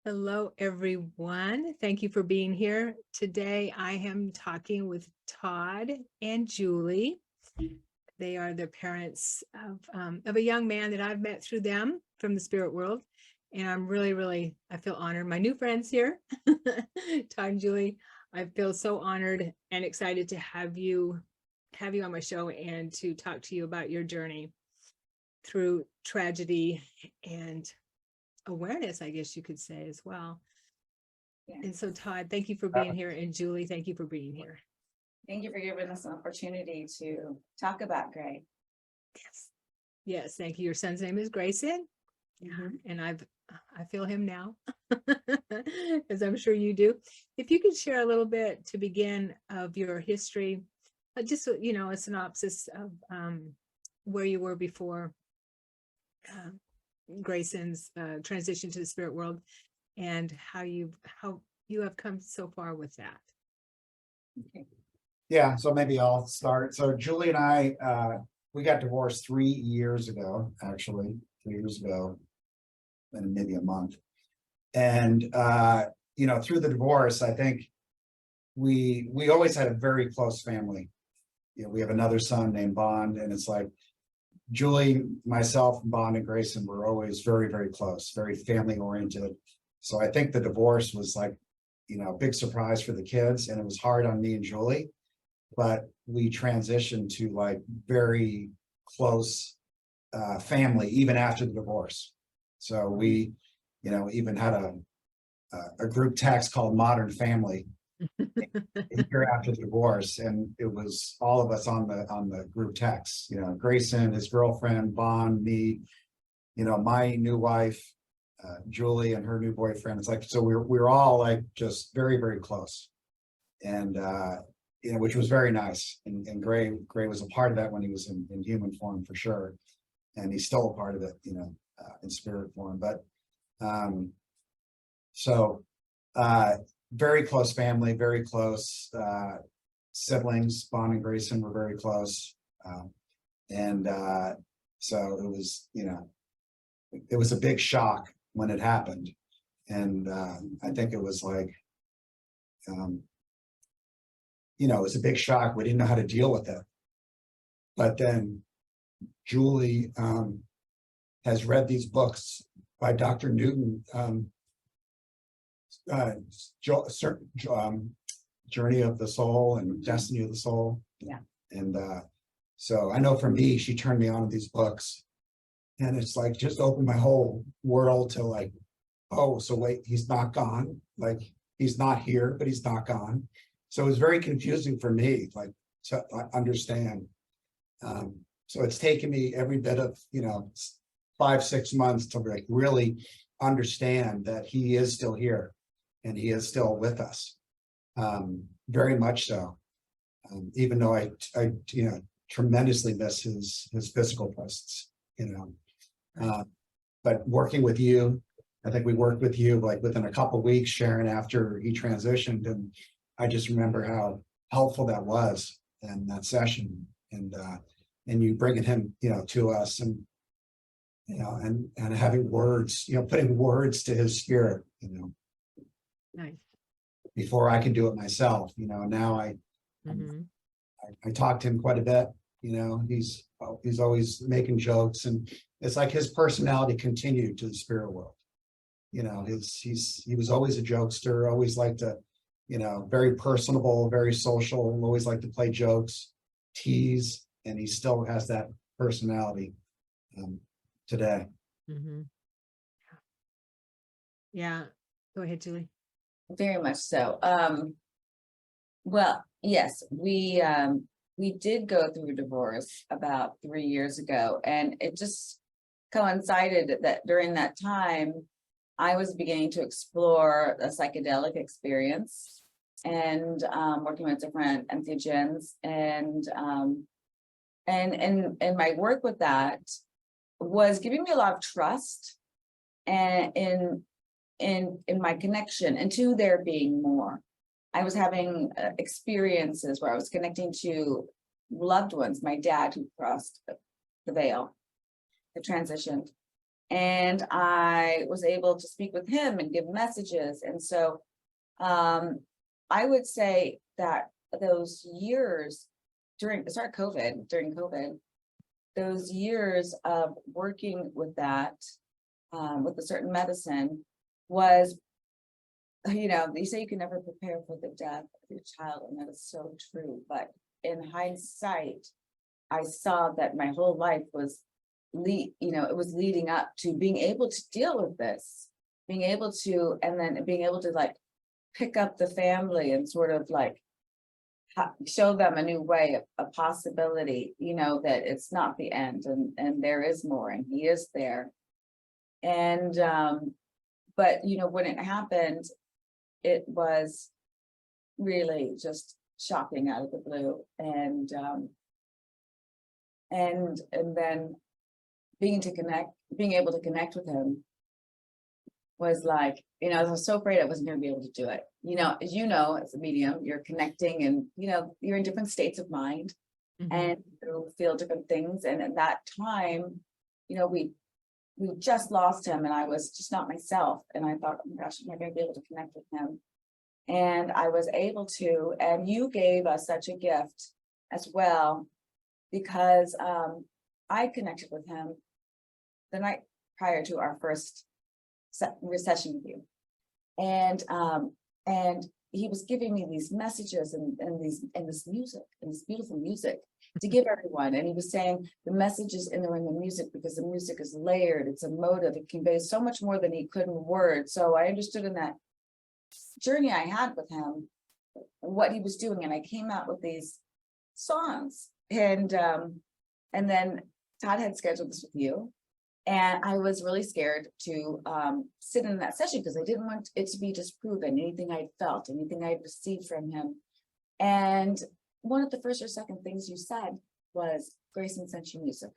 Hello, everyone. Thank you for being here. Today, I am talking with Todd and Julie. They are the parents of a young man that I've met through them from the spirit world. And I'm really, I feel honored. My new friends here, Todd and Julie, I feel so honored and excited to have you on my show and to talk to you about your journey through tragedy and awareness, I guess you could say as well. Yeah. And so Todd, thank you for being here. And Julie, thank you for being here. Thank you for giving us an opportunity to talk about Gray. Yes. Yes, thank you. Your son's name is Grayson. And I feel him now, as I'm sure you do. If you could share a little bit to begin of your history, just, a synopsis of where you were before Grayson's transition to the spirit world and how you have come so far with that. Okay. Yeah, so maybe I'll start. So Julie and I, we got divorced 3 years ago, actually, 3 years ago, and maybe a month. And through the divorce, I think we always had a very close family. We have another son named Bond, and it's like Julie, myself, Bond, and Grayson were always very, very close, very family oriented. So I think the divorce was like, a big surprise for the kids, and it was hard on me and Julie. But we transitioned to like very close family even after the divorce. So we, even had a group text called Modern Family a year after the divorce, and it was all of us on the group text. Grayson, his girlfriend, Bond, me, my new wife, Julie, and her new boyfriend. It's like, so we're all like just very, very close, and which was very nice. And Gray was a part of that when he was in human form for sure, and he's still a part of it, in spirit form. But very close family, very close siblings. Bond and Grayson were very close, and so it was, it was a big shock when it happened, and I think it was like, it was a big shock. We didn't know how to deal with it. But then Julie has read these books by Dr. Newton, Journey of the Soul and Destiny of the Soul. Yeah. And so I know for me, she turned me on to these books, and it's like just opened my whole world to like, oh, so wait, he's not gone. Like he's not here, but he's not gone. So it was very confusing for me, like to understand. So it's taken me every bit of, 5-6 months to like really understand that he is still here and he is still with us. Very much so. Even though I tremendously miss his physical presence, but working with you, I think we worked with you like within a couple of weeks, Sharon, after he transitioned, and I just remember how helpful that was in that session, and you bringing him, to us, and and having words, putting words to his spirit, Nice. before I could do it myself. Now I talk to him quite a bit. He's always making jokes, and it's like his personality continued to the spirit world. He was always a jokester, always liked to, very personable, very social, always liked to play jokes, tease, and he still has that personality today. Yeah. Go ahead, Julie. Very much so. Well, yes, we did go through a divorce about 3 years ago, and it just coincided that during that time I was beginning to explore a psychedelic experience and working with different entheogens, and my work with that was giving me a lot of trust and in my connection and to there being more. I was having experiences where I was connecting to loved ones, my dad who crossed the veil, the transitioned, And I was able to speak with him and give messages. And so I would say that those years during COVID, those years of working with that, with a certain medicine was, they say you can never prepare for the death of your child, and that is so true. But in hindsight, I saw that my whole life was it was leading up to being able to deal with this, being able to like pick up the family and sort of like show them a new way, a possibility, that it's not the end, and there is more, and he is there. And but when it happened, it was really just shocking out of the blue. And then being able to connect with him was like, I was so afraid I wasn't going to be able to do it. As a medium, you're connecting, and you're in different states of mind, and you feel different things. And at that time, we just lost him, and I was just not myself. And I thought, oh my gosh, am I going to be able to connect with him? And I was able to, and you gave us such a gift as well, because I connected with him the night prior to our first session with you. And he was giving me these messages and this music, and this beautiful music to give everyone. And he was saying the messages in the music, because the music is layered, it's emotive, it conveys so much more than he could in words. So I understood in that journey I had with him what he was doing, and I came out with these songs. And then Todd had scheduled this with you, and I was really scared to sit in that session, because I didn't want it to be disproven, anything I'd felt, anything I'd received from him. And one of the first or second things you said was, Grayson sent you music.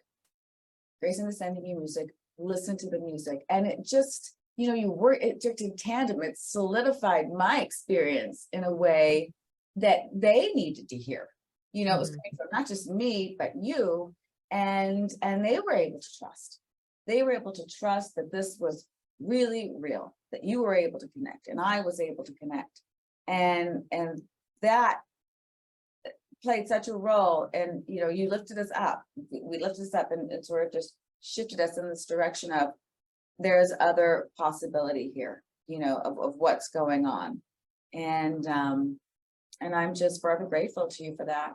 Grayson is sending you music, listen to the music. And it just, you work, it worked in tandem. It solidified my experience in a way that they needed to hear. It was coming from not just me, but you. And they were able to trust. They were able to trust that this was really real, that you were able to connect, and I was able to connect. And that played such a role. And, you lifted us up. We lifted us up, and it sort of just shifted us in this direction of, there's other possibility here, of what's going on. And I'm just forever grateful to you for that.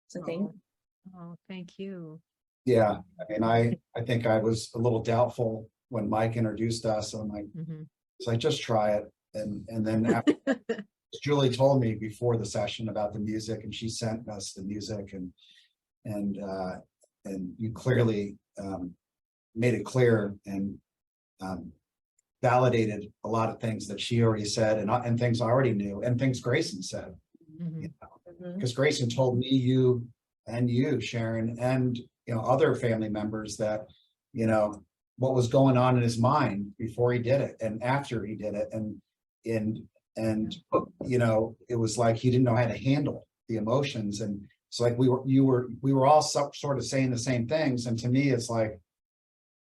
So thank you. Oh, thank you. Yeah, I mean, I think I was a little doubtful when Mike introduced us. I'm like, it's like, just try it. And then after, Julie told me before the session about the music, and she sent us the music, and you clearly made it clear and validated a lot of things that she already said, and things I already knew, and things Grayson said. Because Grayson told me, you, Sharon, and other family members that what was going on in his mind before he did it and after he did it, and it was like he didn't know how to handle the emotions. And it's like we were all sort of saying the same things. And to me, it's like,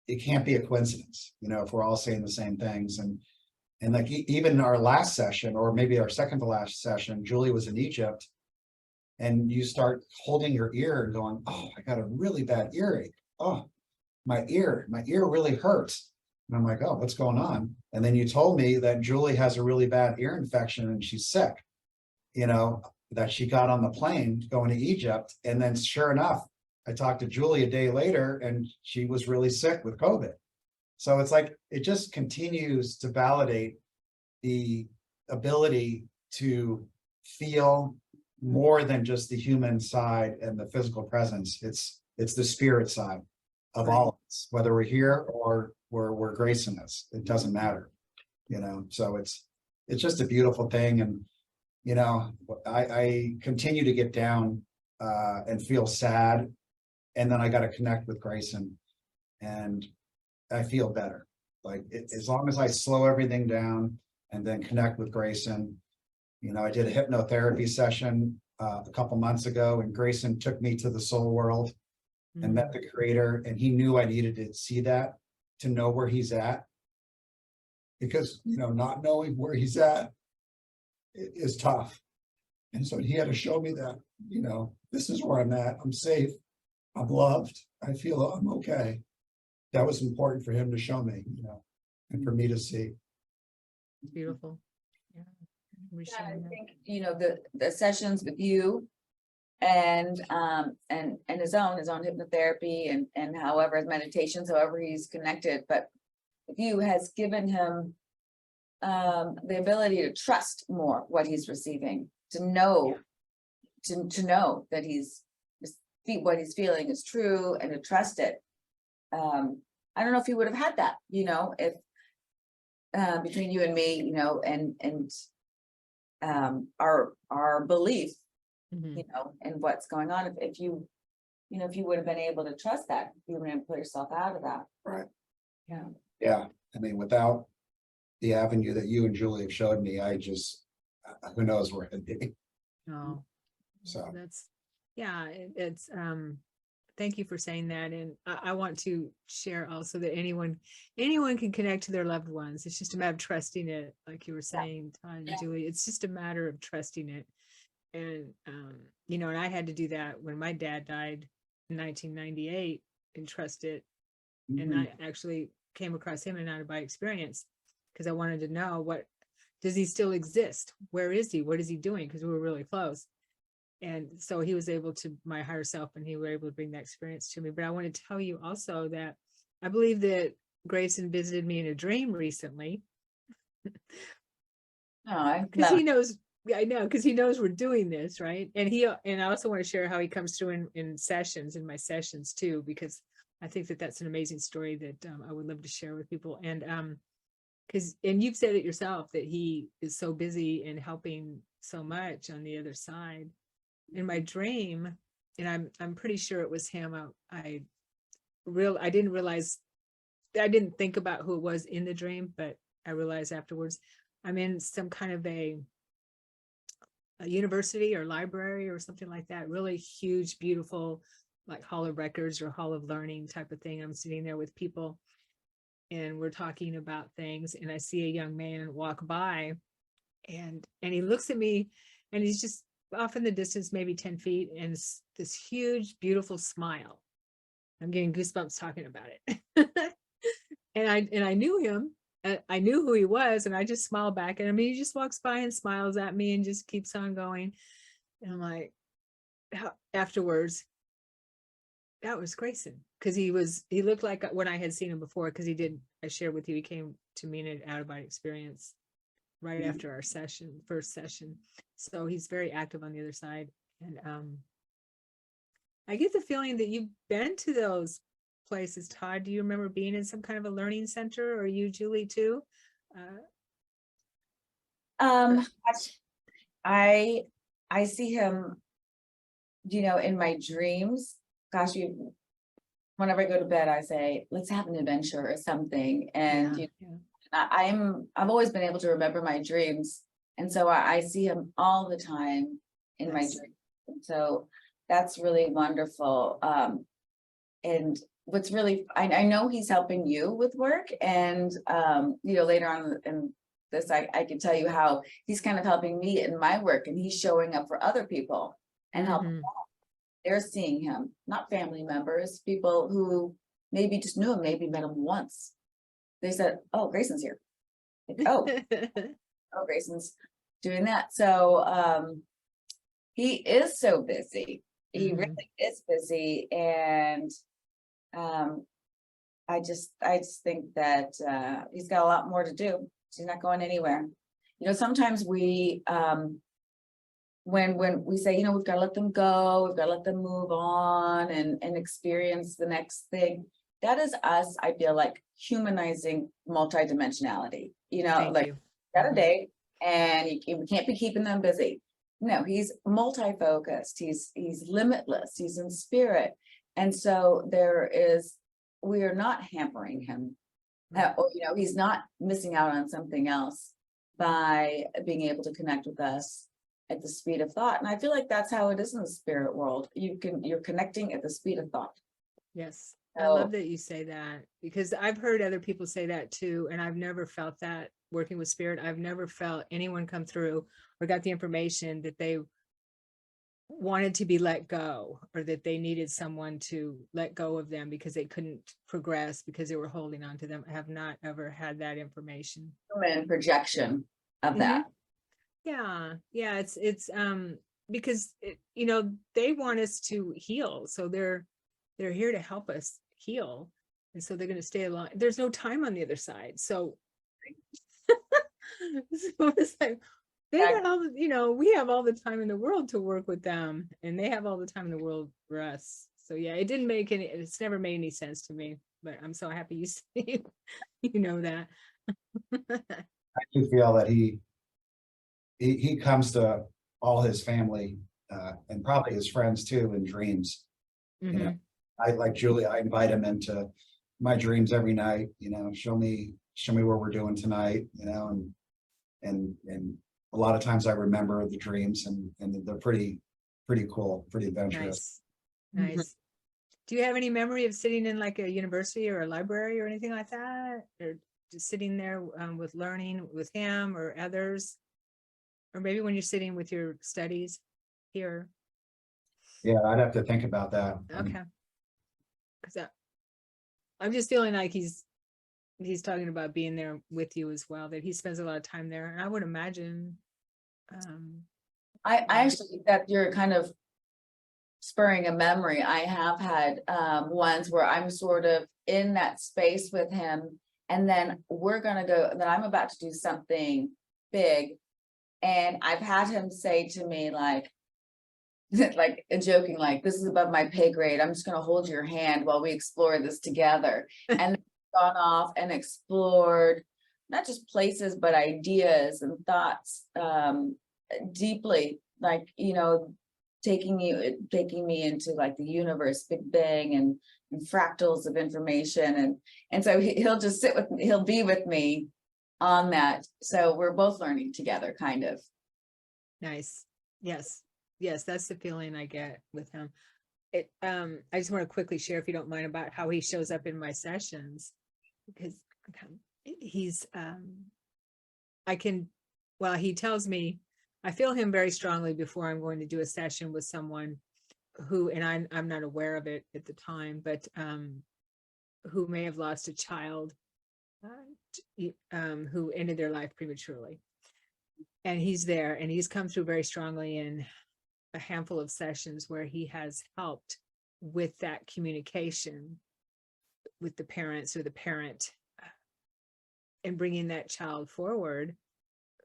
it can't be a coincidence, if we're all saying the same things. And like even our last session, or maybe our second to last session, Julie was in Egypt, and you start holding your ear and going, oh, I got a really bad earache. Oh, my ear really hurts. And I'm like, oh, what's going on? And then you told me that Julie has a really bad ear infection and she's sick, that she got on the plane going to Egypt. And then sure enough, I talked to Julie a day later, and she was really sick with COVID. So it's like, it just continues to validate the ability to feel more than just the human side and the physical presence. It's the spirit side of all of us, whether we're here or where Grayson is. It doesn't matter, so it's just a beautiful thing. And I continue to get down and feel sad, and then I got to connect with Grayson, and I feel better. Like as long as I slow everything down and then connect with Grayson. I did a hypnotherapy session a couple months ago, and Grayson took me to the soul world and met the creator, and he knew I needed to see that. to know where he's at. Because, not knowing where he's at is tough. And so he had to show me that, this is where I'm at. I'm safe. I'm loved. I feel I'm okay. That was important for him to show me, and for me to see. Beautiful. Yeah. Yeah, I Appreciate that. think, the sessions with you and his own hypnotherapy and however his meditations, however he's connected, but with you has given him the ability to trust more what he's receiving, to know, to know that what he's feeling is true and to trust it. I don't know if he would have had that, if between you and me, and our belief, Mhm. and what's going on. If you would have been able to trust that, you would have put yourself out of that. Right. Yeah. Yeah. I mean, without the avenue that you and Julie have showed me, who knows where I'd be. Oh, So that's, yeah, it's, thank you for saying that. And I want to share also that anyone can connect to their loved ones. It's just a matter of trusting it. Like you were saying, Todd and Julie, it's just a matter of trusting it. And, and I had to do that when my dad died in 1998 and trust it. And I actually came across him in an out-of-body experience because I wanted to know, does he still exist? Where is he? What is he doing? Because we were really close. And so he was able to, my higher self, and he was able to bring that experience to me. But I want to tell you also that I believe that Grayson visited me in a dream recently. Because he knows, yeah, I know, because he knows we're doing this, right? And I also want to share how he comes through in my sessions too, because I think that that's an amazing story that I would love to share with people. And and you've said it yourself that he is so busy and helping so much on the other side. In my dream, and I'm pretty sure it was him. I didn't realize, I didn't think about who it was in the dream, but I realized afterwards I'm in some kind of a university or library or something like that. Really huge, beautiful, like Hall of Records or Hall of Learning type of thing. I'm sitting there with people and we're talking about things, and I see a young man walk by, and he looks at me, and he's just off in the distance, maybe 10 feet, and this huge, beautiful smile. I'm getting goosebumps talking about it. and I knew him. I knew who he was, and I just smiled back at him. He just walks by and smiles at me and just keeps on going. And I'm like, afterwards, that was Grayson, because he looked like when I had seen him before, because I shared with you, he came to me in an out-of-body experience right after our first session. So he's very active on the other side. And I get the feeling that you've been to those places, Todd. Do you remember being in some kind of a learning center, or you, Julie, too? I see him, in my dreams. Gosh, whenever I go to bed, I say, let's have an adventure or something. And I've always been able to remember my dreams. And so I see him all the time in my dreams. And so that's really wonderful. And what's really, I know he's helping you with work. And, later on in this, I can tell you how he's kind of helping me in my work, and he's showing up for other people and helping them. They're seeing him, not family members, people who maybe just knew him, maybe met him once. They said, oh, Grayson's here. Like, oh, Grayson's doing that. So he is so busy. He really is busy. And I just think that he's got a lot more to do. He's not going anywhere. Sometimes we when we say, we've got to let them go, we've got to let them move on and experience the next thing. That is us, I feel like, humanizing multidimensionality. Like got a date, and we can't be keeping them busy. No, he's multi-focused, he's limitless, he's in spirit. And so we are not hampering him. He's not missing out on something else by being able to connect with us at the speed of thought. And I feel like that's how it is in the spirit world. You're connecting at the speed of thought. Yes. I love So, that you say that, because I've heard other people say that too, and I've never felt that working with spirit. I've never felt anyone come through or got the information that they wanted to be let go, or that they needed someone to let go of them because they couldn't progress because they were holding on to them. I have not ever had that information. human projection of that. Yeah, it's because they want us to heal, so they're here to help us heal, and so they're going to stay alive. There's no time on the other side, so so it's like they got all we have all the time in the world to work with them, and they have all the time in the world for us. So yeah, it's never made any sense to me, but I'm so happy you say you know that. I do feel that he comes to all his family, and probably his friends too, in dreams. You know, Mhm. I like Julie, I invite him into my dreams every night, show me what we're doing tonight, and a lot of times I remember the dreams, and they're pretty cool, pretty adventurous. Nice. Nice. Do you have any memory of sitting in like a university or a library or anything like that? Or just sitting there with learning with him or others? Or maybe when you're sitting with your studies here? Yeah, I'd have to think about that. Okay. Because I'm just feeling like he's talking about being there with you as well, that he spends a lot of time there. And I would imagine. I actually think that you're kind of spurring a memory. I have had ones where I'm sort of in that space with him, and then then I'm about to do something big. And I've had him say to me, like joking, like, this is above my pay grade. I'm just going to hold your hand while we explore this together. And gone off and explored not just places, but ideas and thoughts deeply, like, taking me into like the universe, Big Bang, and fractals of information. And so he'll just he'll be with me on that. So we're both learning together, kind of. Nice. Yes. Yes, that's the feeling I get with him. I just want to quickly share, if you don't mind, about how he shows up in my sessions, because he's he tells me, I feel him very strongly before I'm going to do a session with someone who, and I'm not aware of it at the time, but who may have lost a child who ended their life prematurely. And he's there, and he's come through very strongly in a handful of sessions where he has helped with that communication with the parents or the parent, and bringing that child forward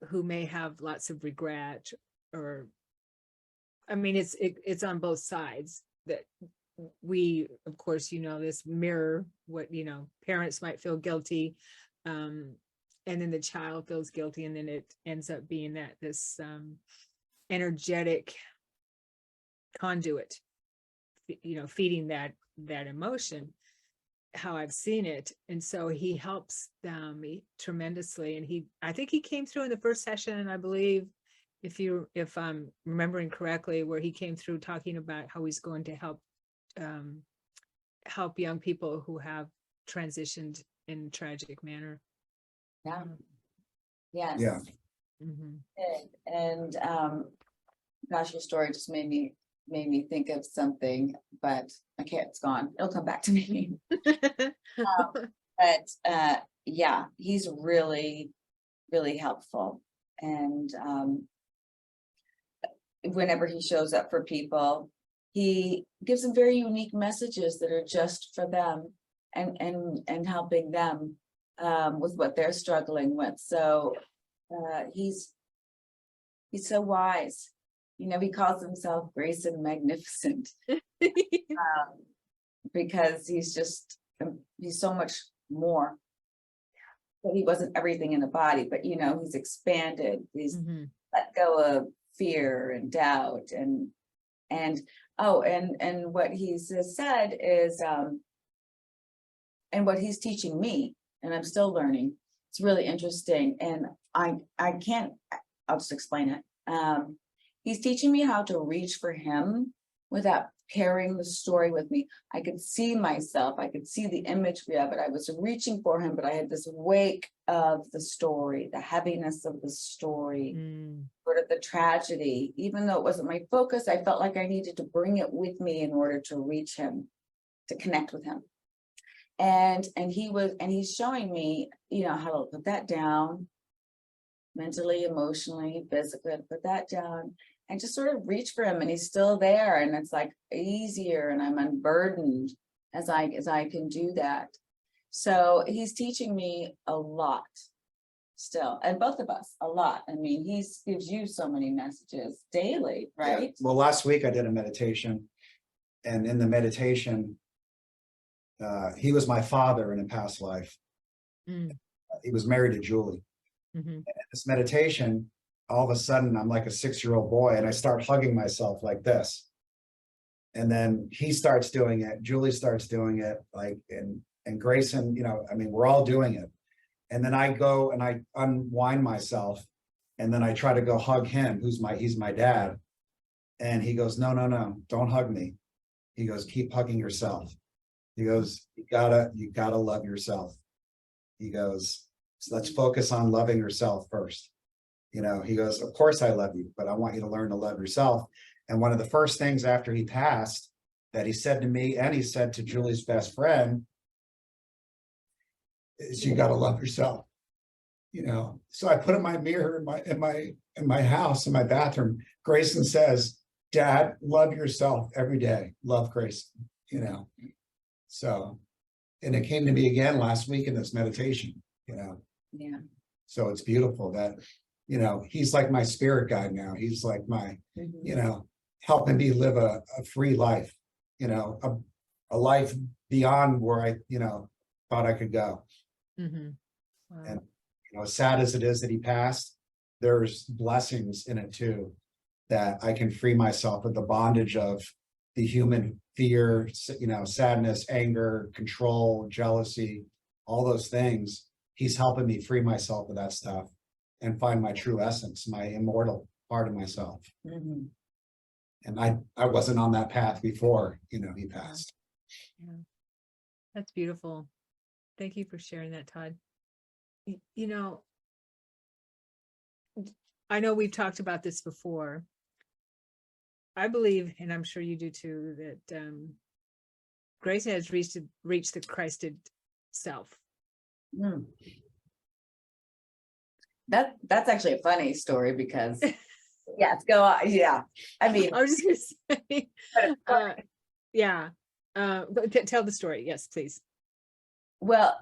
who may have lots of regret, or I mean, it's on both sides, that we, of course, this mirror what, parents might feel guilty, and then the child feels guilty, and then it ends up being this energetic conduit, feeding that emotion, how I've seen it. And so he helps them tremendously. And I think he came through in the first session, I believe, if I'm remembering correctly, where he came through talking about how he's going to help young people who have transitioned in a tragic manner. Yeah. Yes. Yeah. Mm-hmm. And gosh, your story just made me think of something, but I can't, it's gone. It'll come back to me. But yeah, he's really, really helpful. And whenever he shows up for people, he gives them very unique messages that are just for them, and helping them with what they're struggling with. So he's so wise. He calls himself Grayson Magnificent, because he's so much more. But he wasn't everything in a body, but he's expanded. He's let go of fear and doubt, and what he's said is, and what he's teaching me, and I'm still learning. It's really interesting, and I can't. I'll just explain it. He's teaching me how to reach for him without carrying the story with me. I could see myself, I could see the imagery of it. I was reaching for him, but I had this wake of the story, the heaviness of the story, sort of the tragedy. Even though it wasn't my focus, I felt like I needed to bring it with me in order to reach him, to connect with him. And he's showing me, you know, how to put that down mentally, emotionally, physically, to put that down and just sort of reach for him. And he's still there, and it's like easier, and I'm unburdened as I can do that. So he's teaching me a lot still, and both of us a lot. I mean, he gives you so many messages daily, right? Yeah. Well, last week I did a meditation, and in the meditation, he was my father in a past life. He was married to Julie. And this meditation, all of a sudden, I'm like a 6-year-old boy, and I start hugging myself like this. And then he starts doing it. Julie starts doing it, like, and Grayson, you know, I mean, we're all doing it. And then I go and I unwind myself, and then I try to go hug him, he's my dad. And he goes, no, don't hug me. He goes, keep hugging yourself. He goes, you gotta love yourself. He goes, so let's focus on loving yourself first. You know, he goes, of course I love you, but I want you to learn to love yourself. And one of the first things after he passed that he said to me, and he said to Julie's best friend, is you got to love yourself. You know, so I put in my mirror in my house, in my bathroom. Grayson says, Dad, love yourself every day. Love Grayson, you know. So, and it came to me again last week in this meditation, you know. Yeah. So it's beautiful that, you know, he's like my spirit guide now. He's like my, you know, helping me live a free life, you know, a life beyond where I, you know, thought I could go. Wow. And, you know, as sad as it is that he passed, there's blessings in it too, that I can free myself of the bondage of the human fear, you know, sadness, anger, control, jealousy, all those things. He's helping me free myself of that stuff and find my true essence, my immortal part of myself. And I wasn't on that path before, you know, he passed. Yeah. That's beautiful. Thank you for sharing that, Todd. You know, I know we've talked about this before. I believe, and I'm sure you do too, that Grayson has reached the Christed self. That's actually a funny story because yes, go on. Yeah. I mean, I was just gonna say, yeah. Tell the story. Yes, please. well,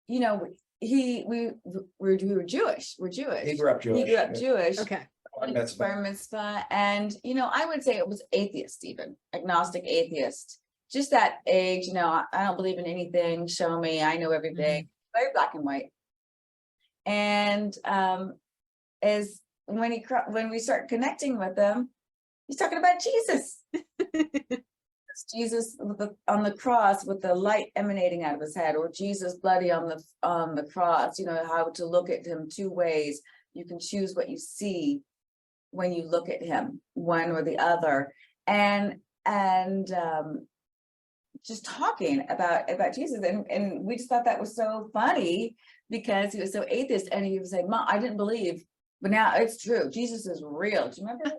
you know, we were Jewish. We're Jewish. He grew up Jewish. He grew up Jewish. Okay. Bar mitzvah. And, you know, I would say it was atheist, even agnostic atheist. Just that age, you know, I don't believe in anything. Show me, I know everything. Very black and white. And as when we start connecting with him, he's talking about Jesus. It's Jesus on the cross with the light emanating out of his head, or Jesus bloody on the cross. You know, how to look at him 2 ways. You can choose what you see when you look at him, one or the other, and just talking about Jesus, and we just thought that was so funny because he was so atheist, and he was saying, Mom, I didn't believe, but now it's true. Jesus is real. Do you remember?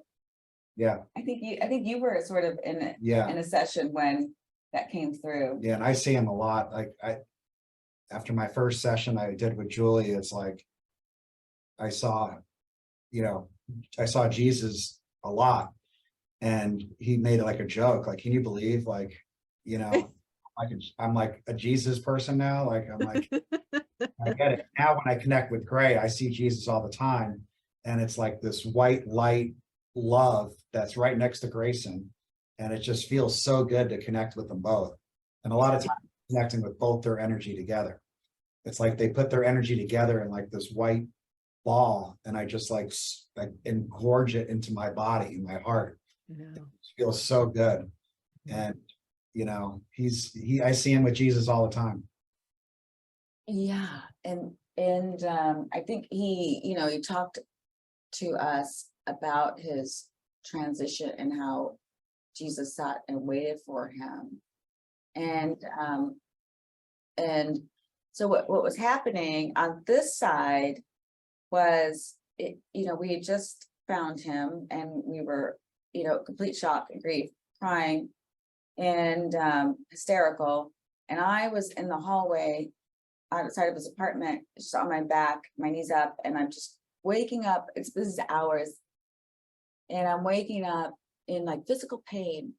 Yeah. I think you were sort of in a session when that came through. Yeah, and I see him a lot. Like after my first session I did with Julie, it's like I saw Jesus a lot, and he made it like a joke. Like, can you believe, like, you know, I'm like a Jesus person now. Like, I'm like, I get it. Now when I connect with Gray, I see Jesus all the time. And it's like this white light love that's right next to Grayson. And it just feels so good to connect with them both. And a lot of times connecting with both their energy together. It's like they put their energy together in like this white ball, and I just like engorge it into my body, in my heart. It feels so good. And you know, I see him with Jesus all the time. Yeah, and I think he talked to us about his transition and how Jesus sat and waited for him. And so what was happening on this side was, we had just found him and we were, complete shock and grief, crying and hysterical. And I was in the hallway outside of his apartment, just on my back, my knees up, and I'm just waking up. This is hours. And I'm waking up in like physical pain.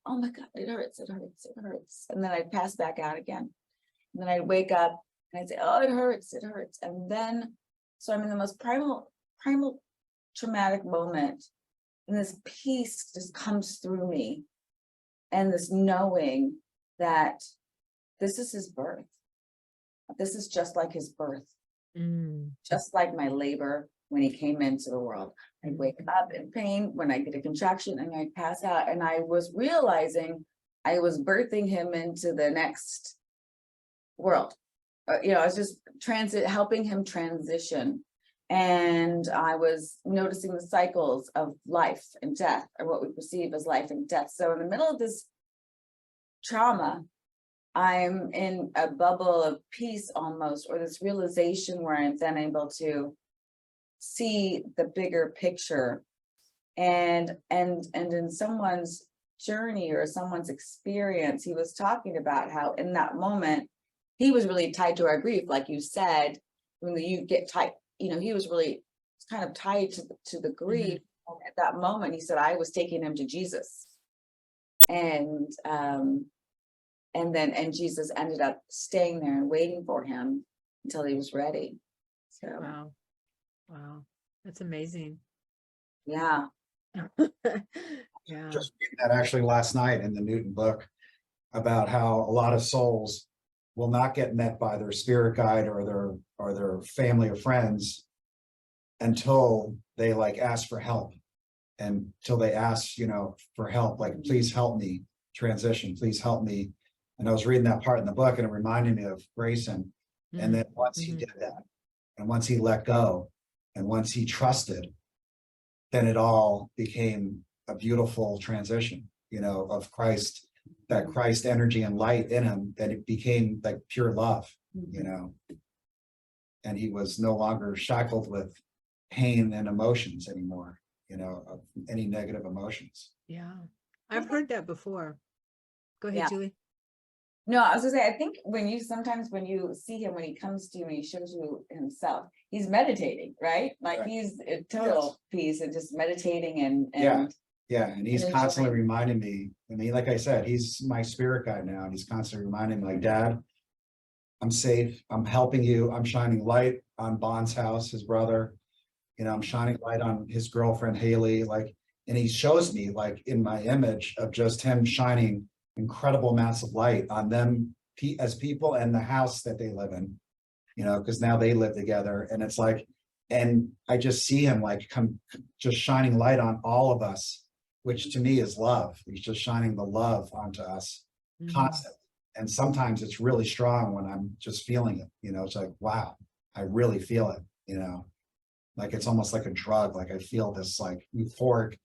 Oh my God, it hurts, it hurts, it hurts. And then I'd pass back out again. And then I'd wake up and I'd say, oh, it hurts, it hurts. And then, so I'm in the most primal traumatic moment. And this peace just comes through me. And this knowing that this is his birth. This is just like his birth. Just like my labor when he came into the world. I'd wake up in pain when I get a contraction and I'd pass out. And I was realizing I was birthing him into the next world. I was just helping him transition. And I was noticing the cycles of life and death, or what we perceive as life and death. So in the middle of this trauma, I'm in a bubble of peace almost, or this realization where I'm then able to see the bigger picture. And in someone's journey or someone's experience, he was talking about how in that moment, he was really tied to our grief. Like you said, when you get tied, he was really kind of tied to the grief. And at that moment, he said, I was taking him to Jesus. And Jesus ended up staying there and waiting for him until he was ready. So wow, that's amazing. Yeah. Yeah. Just reading that actually last night in the Newton book about how a lot of souls will not get met by their spirit guide or their family or friends until they like ask for help, and until they ask, for help, like, please help me transition, please help me. And I was reading that part in the book and it reminded me of Grayson. And then once he did that, and once he let go, and once he trusted, then it all became a beautiful transition, of Christ, that Christ energy and light in him, that it became like pure love, and he was no longer shackled with pain and emotions anymore, of any negative emotions. Yeah. I've heard that before. Go ahead, Yeah. Julie. No, I was gonna say, I think when you see him, when he comes to you and he shows you himself, he's meditating, right? Like he's a total peace and just meditating and and he's constantly reminding me. I mean, like I said, he's my spirit guide now, and he's constantly reminding me, like, Dad, I'm safe, I'm helping you, I'm shining light on Bond's house, his brother, I'm shining light on his girlfriend Haley, like, and he shows me, like, in my image of just him shining incredible amounts of light on them as people and the house that they live in, because now they live together. And it's like, and I just see him like just shining light on all of us, which to me is love. He's just shining the love onto us constantly. And sometimes it's really strong when I'm just feeling it, it's like, wow, I really feel it, like it's almost like a drug. Like I feel this like euphoric,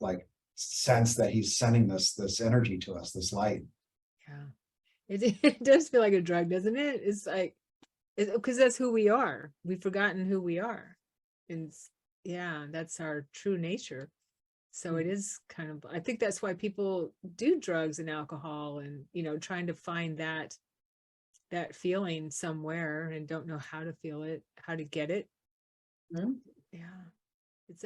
like sense that he's sending this energy to us, this light. It does feel like a drug, doesn't it? It's like, because that's who we are. We've forgotten who we are, and that's our true nature. So it is kind of, I think that's why people do drugs and alcohol, and trying to find that feeling somewhere and don't know how to feel it, how to get it. Yeah, it's